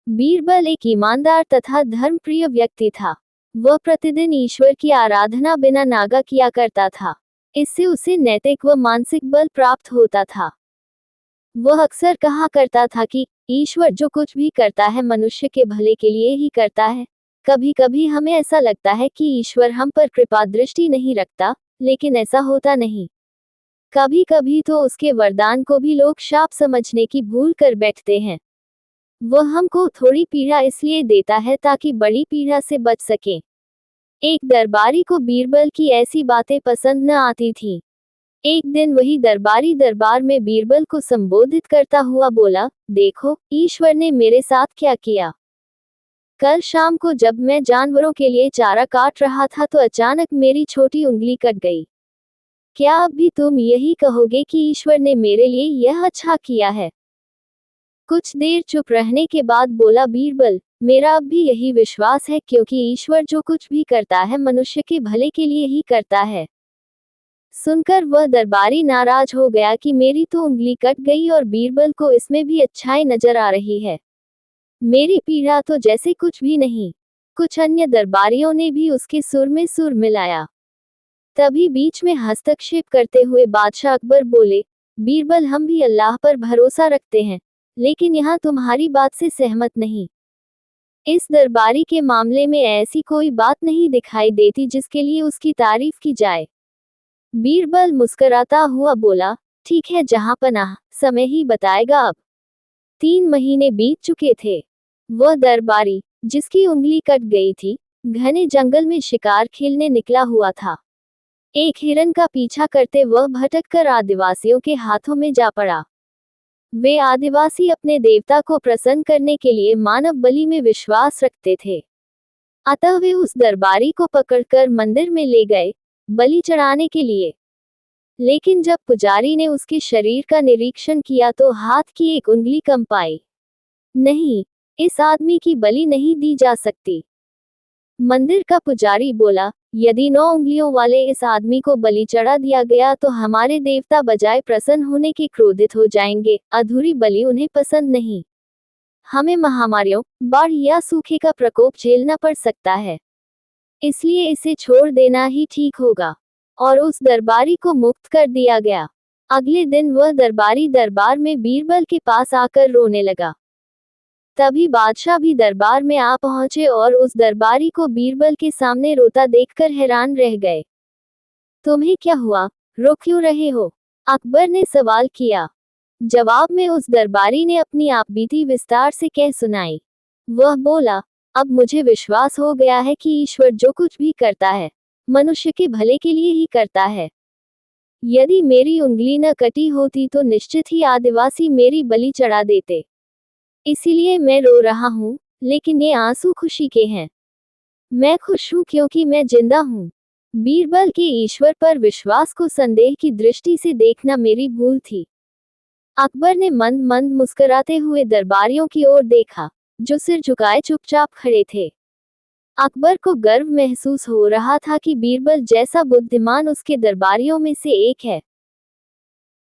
बीरबल एक ईमानदार तथा धर्मप्रिय व्यक्ति था। वह प्रतिदिन ईश्वर की आराधना बिना नागा किया करता था। इससे उसे नैतिक व मानसिक बल प्राप्त होता था। वह अक्सर कहा करता था कि ईश्वर जो कुछ भी करता है मनुष्य के भले के लिए ही करता है। कभी कभी हमें ऐसा लगता है कि ईश्वर हम पर कृपा दृष्टि नहीं रखता, लेकिन ऐसा होता नहीं। कभी कभी तो उसके वरदान को भी लोग शाप समझने की भूल कर बैठते हैं। वह हमको थोड़ी पीड़ा इसलिए देता है ताकि बड़ी पीड़ा से बच सके। एक दरबारी को बीरबल की ऐसी बातें पसंद न आती थी। एक दिन वही दरबारी दरबार में बीरबल को संबोधित करता हुआ बोला, देखो ईश्वर ने मेरे साथ क्या किया। कल शाम को जब मैं जानवरों के लिए चारा काट रहा था तो अचानक मेरी छोटी उंगली कट गई। क्या अब भी तुम यही कहोगे कि ईश्वर ने मेरे लिए यह अच्छा किया है? कुछ देर चुप रहने के बाद बोला बीरबल, मेरा अब भी यही विश्वास है क्योंकि ईश्वर जो कुछ भी करता है मनुष्य के भले के लिए ही करता है। सुनकर वह दरबारी नाराज हो गया कि मेरी तो उंगली कट गई और बीरबल को इसमें भी अच्छाई नजर आ रही है। मेरी पीड़ा तो जैसे कुछ भी नहीं। कुछ अन्य दरबारियों ने भी उसके सुर में सुर मिलाया। तभी बीच में हस्तक्षेप करते हुए बादशाह अकबर बोले, बीरबल हम भी अल्लाह पर भरोसा रखते हैं, लेकिन यहाँ तुम्हारी बात से सहमत नहीं। इस दरबारी के मामले में ऐसी कोई बात नहीं दिखाई देती जिसके लिए उसकी तारीफ की जाए। बीरबल मुस्कुराता हुआ बोला, ठीक है जहां पनाह, समय ही बताएगा अब। 3 महीने बीत चुके थे। वह दरबारी, जिसकी उंगली कट गई थी, घने जंगल में शिकार खेलने निकला हुआ था। एक हिरन का पीछा करते वह भटककर आदिवासियों के हाथों में जा पड़ा। वे आदिवासी अपने देवता को प्रसन्न करने के लिए मानव बलि में विश्वास रखते थे। अतः वे उस दरबारी को पकड़कर मंदिर में ले गए, बलि चढ़ाने के लिए। लेकिन जब पुजारी ने उसके शरीर का निरीक्षण किया तो हाथ की एक उंगली कम पाई। नहीं, इस आदमी की बलि नहीं दी जा सकती। मंदिर का पुजारी बोला, यदि 9 उंगलियों वाले इस आदमी को बलि चढ़ा दिया गया तो हमारे देवता बजाय प्रसन्न होने के क्रोधित हो जाएंगे। अधूरी बलि उन्हें पसंद नहीं। हमें महामारियों, बाढ़ या सूखे का प्रकोप झेलना पड़ सकता है। इसलिए इसे छोड़ देना ही ठीक होगा। और उस दरबारी को मुक्त कर दिया गया। अगले दिन वह दरबारी दरबार में बीरबल के पास आकर रोने लगा। तभी बादशाह भी दरबार में आ पहुंचे और उस दरबारी को बीरबल के सामने रोता देखकर हैरान रह गए। तुम्हें क्या हुआ, रो क्यों रहे हो? अकबर ने सवाल किया। जवाब में उस दरबारी ने अपनी आपबीती विस्तार से कह सुनाई। वह बोला, अब मुझे विश्वास हो गया है कि ईश्वर जो कुछ भी करता है मनुष्य के भले के लिए ही करता है। यदि मेरी उंगली न कटी होती तो निश्चित ही आदिवासी मेरी बलि चढ़ा देते। इसीलिए मैं रो रहा हूँ, लेकिन ये आंसू खुशी के हैं। मैं खुश हूँ क्योंकि मैं जिंदा हूँ। बीरबल के ईश्वर पर विश्वास को संदेह की दृष्टि से देखना मेरी भूल थी। अकबर ने मंद मंद मुस्कुराते हुए दरबारियों की ओर देखा, जो सिर झुकाए चुपचाप खड़े थे। अकबर को गर्व महसूस हो रहा था कि बीरबल जैसा बुद्धिमान उसके दरबारियों में से एक है।